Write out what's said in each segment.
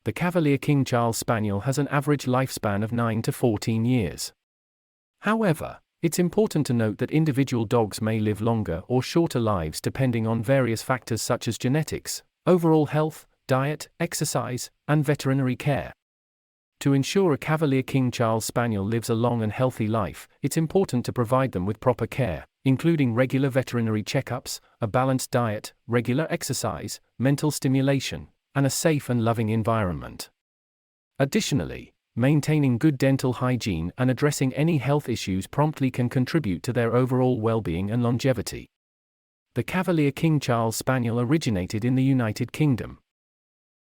The Cavalier King Charles Spaniel has an average lifespan of 9 to 14 years. However, it's important to note that individual dogs may live longer or shorter lives depending on various factors such as genetics, overall health, diet, exercise, and veterinary care. To ensure a Cavalier King Charles Spaniel lives a long and healthy life, it's important to provide them with proper care, including regular veterinary checkups, a balanced diet, regular exercise, mental stimulation, and a safe and loving environment. Additionally, maintaining good dental hygiene and addressing any health issues promptly can contribute to their overall well-being and longevity. The Cavalier King Charles Spaniel originated in the United Kingdom.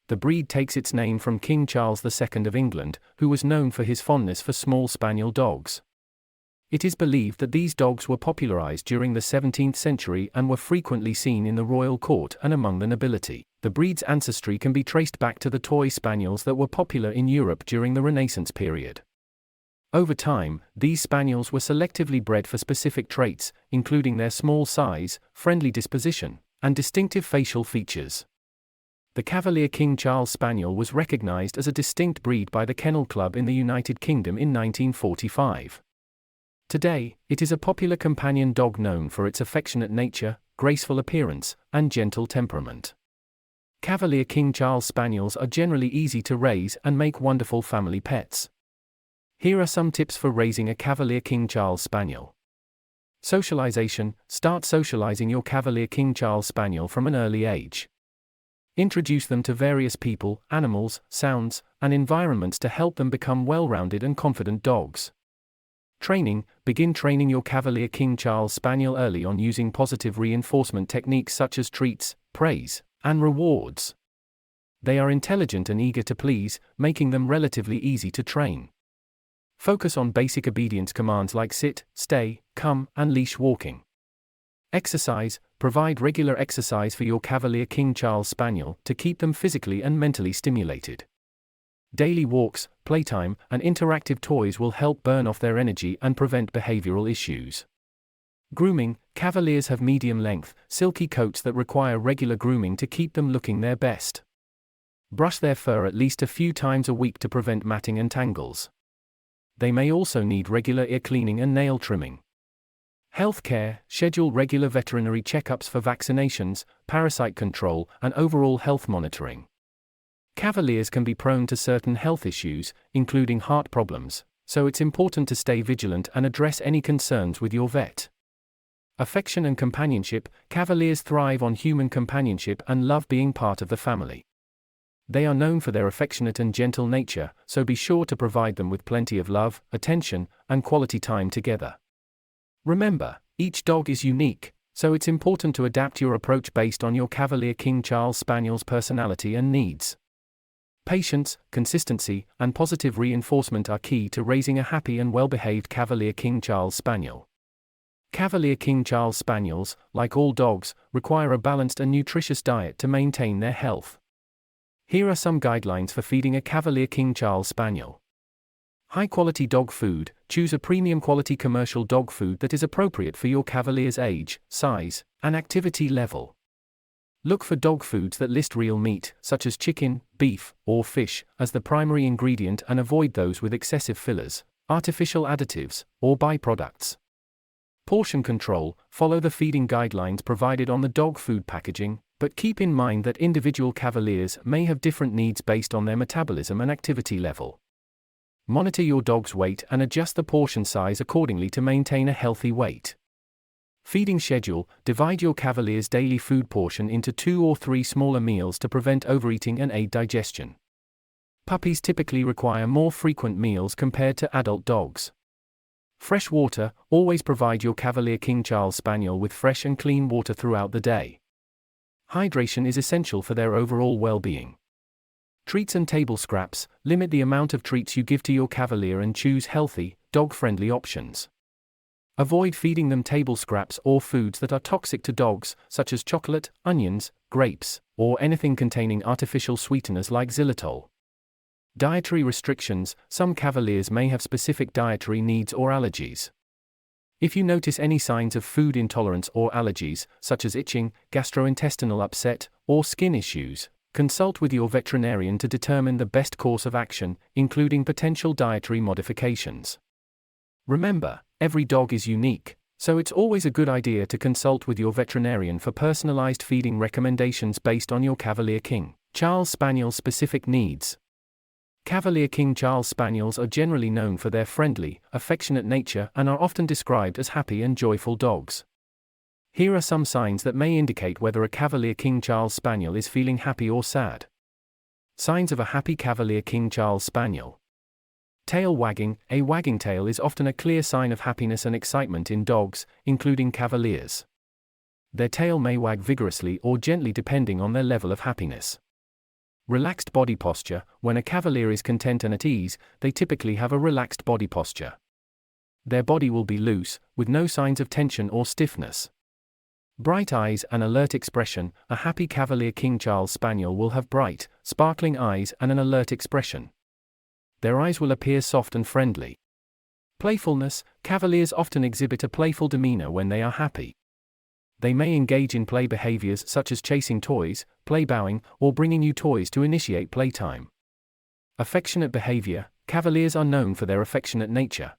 The breed takes its name from King Charles II of England, who was known for his fondness for small spaniel dogs. It is believed that these dogs were popularized during the 17th century and were frequently seen in the royal court and among the nobility. The breed's ancestry can be traced back to the toy spaniels that were popular in Europe during the Renaissance period. Over time, these spaniels were selectively bred for specific traits, including their small size, friendly disposition, and distinctive facial features. The Cavalier King Charles Spaniel was recognized as a distinct breed by the Kennel Club in the United Kingdom in 1945. Today, it is a popular companion dog known for its affectionate nature, graceful appearance, and gentle temperament. Cavalier King Charles Spaniels are generally easy to raise and make wonderful family pets. Here are some tips for raising a Cavalier King Charles Spaniel. Socialization. Start socializing your Cavalier King Charles Spaniel from an early age. Introduce them to various people, animals, sounds, and environments to help them become well-rounded and confident dogs. Training. Begin training your Cavalier King Charles Spaniel early on using positive reinforcement techniques such as treats, praise, and rewards. They are intelligent and eager to please, making them relatively easy to train. Focus on basic obedience commands like sit, stay, come, and leash walking. Exercise. Provide regular exercise for your Cavalier King Charles Spaniel to keep them physically and mentally stimulated. Daily walks, playtime, and interactive toys will help burn off their energy and prevent behavioral issues. Grooming. Cavaliers have medium-length, silky coats that require regular grooming to keep them looking their best. Brush their fur at least a few times a week to prevent matting and tangles. They may also need regular ear cleaning and nail trimming. Health care. Schedule regular veterinary checkups for vaccinations, parasite control, and overall health monitoring. Cavaliers can be prone to certain health issues, including heart problems, so it's important to stay vigilant and address any concerns with your vet. Affection and companionship. Cavaliers thrive on human companionship and love being part of the family. They are known for their affectionate and gentle nature, so be sure to provide them with plenty of love, attention, and quality time together. Remember, each dog is unique, so it's important to adapt your approach based on your Cavalier King Charles Spaniel's personality and needs. Patience, consistency, and positive reinforcement are key to raising a happy and well-behaved Cavalier King Charles Spaniel. Cavalier King Charles Spaniels, like all dogs, require a balanced and nutritious diet to maintain their health. Here are some guidelines for feeding a Cavalier King Charles Spaniel. High-quality dog food. Choose a premium-quality commercial dog food that is appropriate for your Cavalier's age, size, and activity level. Look for dog foods that list real meat, such as chicken, beef, or fish, as the primary ingredient and avoid those with excessive fillers, artificial additives, or byproducts. Portion control. Follow the feeding guidelines provided on the dog food packaging, but keep in mind that individual Cavaliers may have different needs based on their metabolism and activity level. Monitor your dog's weight and adjust the portion size accordingly to maintain a healthy weight. Feeding schedule. Divide your Cavalier's daily food portion into 2 or 3 smaller meals to prevent overeating and aid digestion. Puppies typically require more frequent meals compared to adult dogs. Fresh water. Always provide your Cavalier King Charles Spaniel with fresh and clean water throughout the day. Hydration is essential for their overall well-being. Treats and table scraps. Limit the amount of treats you give to your Cavalier and choose healthy, dog-friendly options. Avoid feeding them table scraps or foods that are toxic to dogs, such as chocolate, onions, grapes, or anything containing artificial sweeteners like xylitol. Dietary restrictions. Some Cavaliers may have specific dietary needs or allergies. If you notice any signs of food intolerance or allergies, such as itching, gastrointestinal upset, or skin issues, Consult with your veterinarian to determine the best course of action, including potential dietary modifications. Remember, every dog is unique, so it's always a good idea to consult with your veterinarian for personalized feeding recommendations based on your Cavalier King Charles Spaniel's specific needs. Cavalier King Charles Spaniels are generally known for their friendly, affectionate nature and are often described as happy and joyful dogs. Here are some signs that may indicate whether a Cavalier King Charles Spaniel is feeling happy or sad. Signs of a happy Cavalier King Charles Spaniel. Tail wagging. A wagging tail is often a clear sign of happiness and excitement in dogs, including Cavaliers. Their tail may wag vigorously or gently depending on their level of happiness. Relaxed body posture. When a Cavalier is content and at ease, they typically have a relaxed body posture. Their body will be loose, with no signs of tension or stiffness. Bright eyes and alert expression. A happy Cavalier King Charles Spaniel will have bright, sparkling eyes and an alert expression. Their eyes will appear soft and friendly. Playfulness. Cavaliers often exhibit a playful demeanor when they are happy. They may engage in play behaviors such as chasing toys, play bowing, or bringing you toys to initiate playtime. Affectionate behavior. Cavaliers are known for their affectionate nature.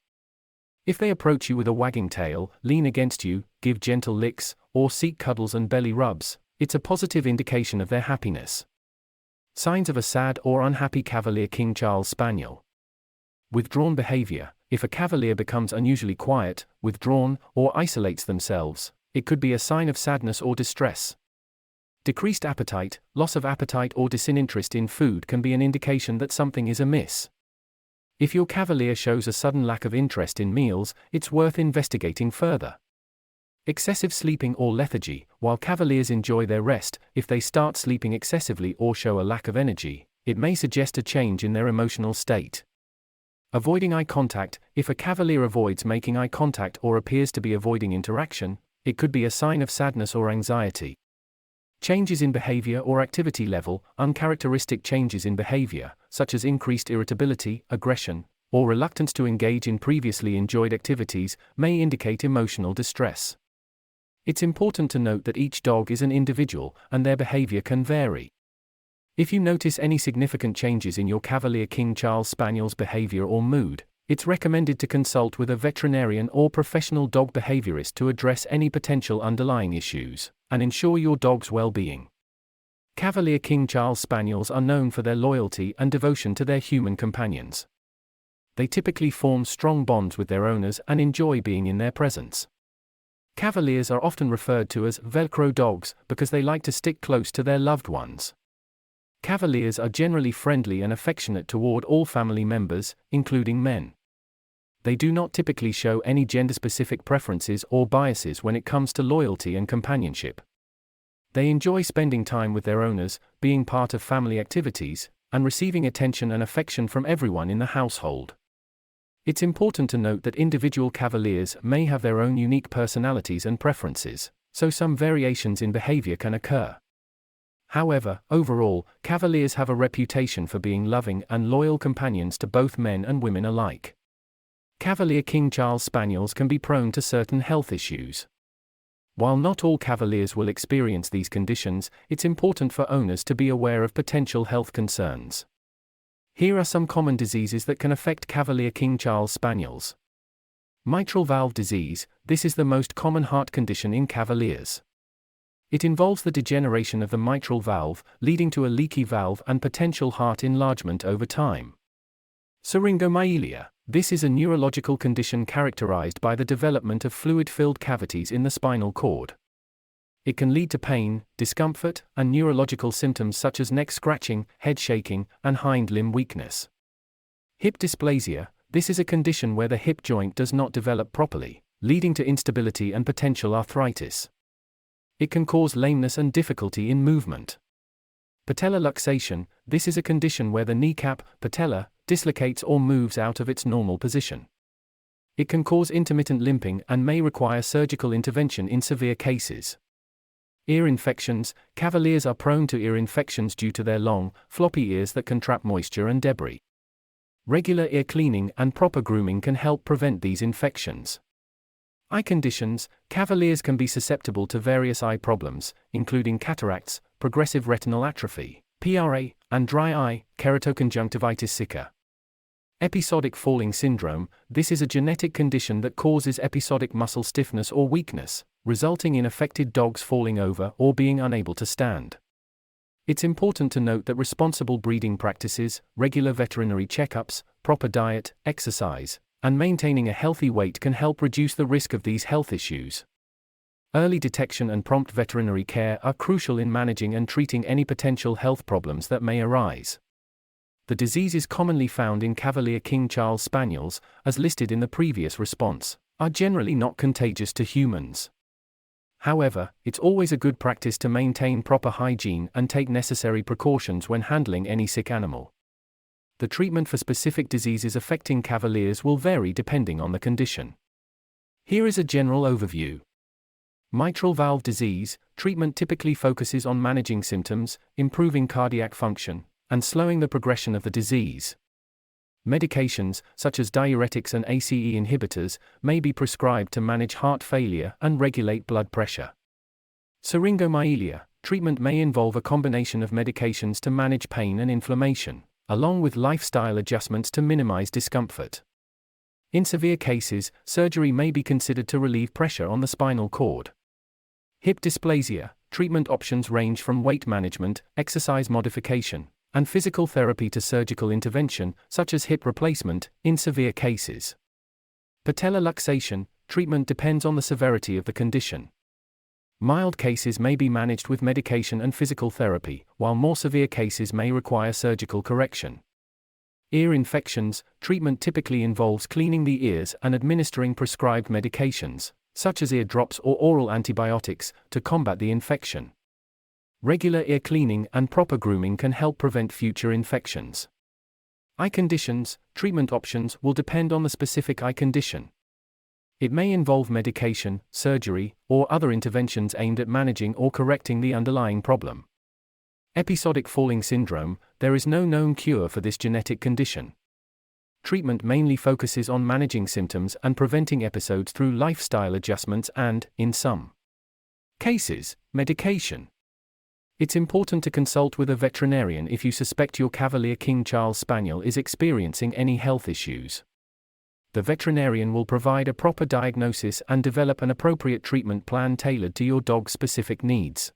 If they approach you with a wagging tail, lean against you, give gentle licks, or seek cuddles and belly rubs, it's a positive indication of their happiness. Signs of a sad or unhappy Cavalier King Charles Spaniel. Withdrawn behavior. If a Cavalier becomes unusually quiet, withdrawn, or isolates themselves, it could be a sign of sadness or distress. Decreased appetite. Loss of appetite or disinterest in food can be an indication that something is amiss. If your Cavalier shows a sudden lack of interest in meals, it's worth investigating further. Excessive sleeping or lethargy. While Cavaliers enjoy their rest, if they start sleeping excessively or show a lack of energy, it may suggest a change in their emotional state. Avoiding eye contact. If a Cavalier avoids making eye contact or appears to be avoiding interaction, it could be a sign of sadness or anxiety. Changes in behavior or activity level. Uncharacteristic changes in behavior, such as increased irritability, aggression, or reluctance to engage in previously enjoyed activities, may indicate emotional distress. It's important to note that each dog is an individual, and their behavior can vary. If you notice any significant changes in your Cavalier King Charles Spaniel's behavior or mood, it's recommended to consult with a veterinarian or professional dog behaviorist to address any potential underlying issues and ensure your dog's well-being. Cavalier King Charles Spaniels are known for their loyalty and devotion to their human companions. They typically form strong bonds with their owners and enjoy being in their presence. Cavaliers are often referred to as Velcro dogs because they like to stick close to their loved ones. Cavaliers are generally friendly and affectionate toward all family members, including men. They do not typically show any gender-specific preferences or biases when it comes to loyalty and companionship. They enjoy spending time with their owners, being part of family activities, and receiving attention and affection from everyone in the household. It's important to note that individual Cavaliers may have their own unique personalities and preferences, so some variations in behavior can occur. However, overall, Cavaliers have a reputation for being loving and loyal companions to both men and women alike. Cavalier King Charles Spaniels can be prone to certain health issues. While not all Cavaliers will experience these conditions, it's important for owners to be aware of potential health concerns. Here are some common diseases that can affect Cavalier King Charles Spaniels. Mitral valve disease. This is the most common heart condition in Cavaliers. It involves the degeneration of the mitral valve, leading to a leaky valve and potential heart enlargement over time. Syringomyelia. This is a neurological condition characterized by the development of fluid-filled cavities in the spinal cord. It can lead to pain, discomfort, and neurological symptoms such as neck scratching, head shaking, and hind limb weakness. Hip dysplasia. This is a condition where the hip joint does not develop properly, leading to instability and potential arthritis. It can cause lameness and difficulty in movement. Patellar luxation. This is a condition where the kneecap, patella, dislocates or moves out of its normal position. It can cause intermittent limping and may require surgical intervention in severe cases. Ear infections. Cavaliers are prone to ear infections due to their long, floppy ears that can trap moisture and debris. Regular ear cleaning and proper grooming can help prevent these infections. Eye conditions. Cavaliers can be susceptible to various eye problems, including cataracts, progressive retinal atrophy, PRA, and dry eye, keratoconjunctivitis sicca. Episodic falling syndrome. This is a genetic condition that causes episodic muscle stiffness or weakness, resulting in affected dogs falling over or being unable to stand. It's important to note that responsible breeding practices, regular veterinary checkups, proper diet, exercise, and maintaining a healthy weight can help reduce the risk of these health issues. Early detection and prompt veterinary care are crucial in managing and treating any potential health problems that may arise. The diseases commonly found in Cavalier King Charles Spaniels, as listed in the previous response, are generally not contagious to humans. However, it's always a good practice to maintain proper hygiene and take necessary precautions when handling any sick animal. The treatment for specific diseases affecting Cavaliers will vary depending on the condition. Here is a general overview. Mitral valve disease. Treatment typically focuses on managing symptoms, improving cardiac function, and slowing the progression of the disease. Medications, such as diuretics and ACE inhibitors, may be prescribed to manage heart failure and regulate blood pressure. Syringomyelia. Treatment may involve a combination of medications to manage pain and inflammation, along with lifestyle adjustments to minimize discomfort. In severe cases, surgery may be considered to relieve pressure on the spinal cord. Hip dysplasia. Treatment options range from weight management, exercise modification, and physical therapy to surgical intervention, such as hip replacement, in severe cases. Patella luxation. Treatment depends on the severity of the condition. Mild cases may be managed with medication and physical therapy, while more severe cases may require surgical correction. Ear infections. Treatment typically involves cleaning the ears and administering prescribed medications, such as ear drops or oral antibiotics, to combat the infection. Regular ear cleaning and proper grooming can help prevent future infections. Eye conditions. Treatment options will depend on the specific eye condition. It may involve medication, surgery, or other interventions aimed at managing or correcting the underlying problem. Episodic falling syndrome. There is no known cure for this genetic condition. Treatment mainly focuses on managing symptoms and preventing episodes through lifestyle adjustments and, in some cases, medication. It's important to consult with a veterinarian if you suspect your Cavalier King Charles Spaniel is experiencing any health issues. The veterinarian will provide a proper diagnosis and develop an appropriate treatment plan tailored to your dog's specific needs.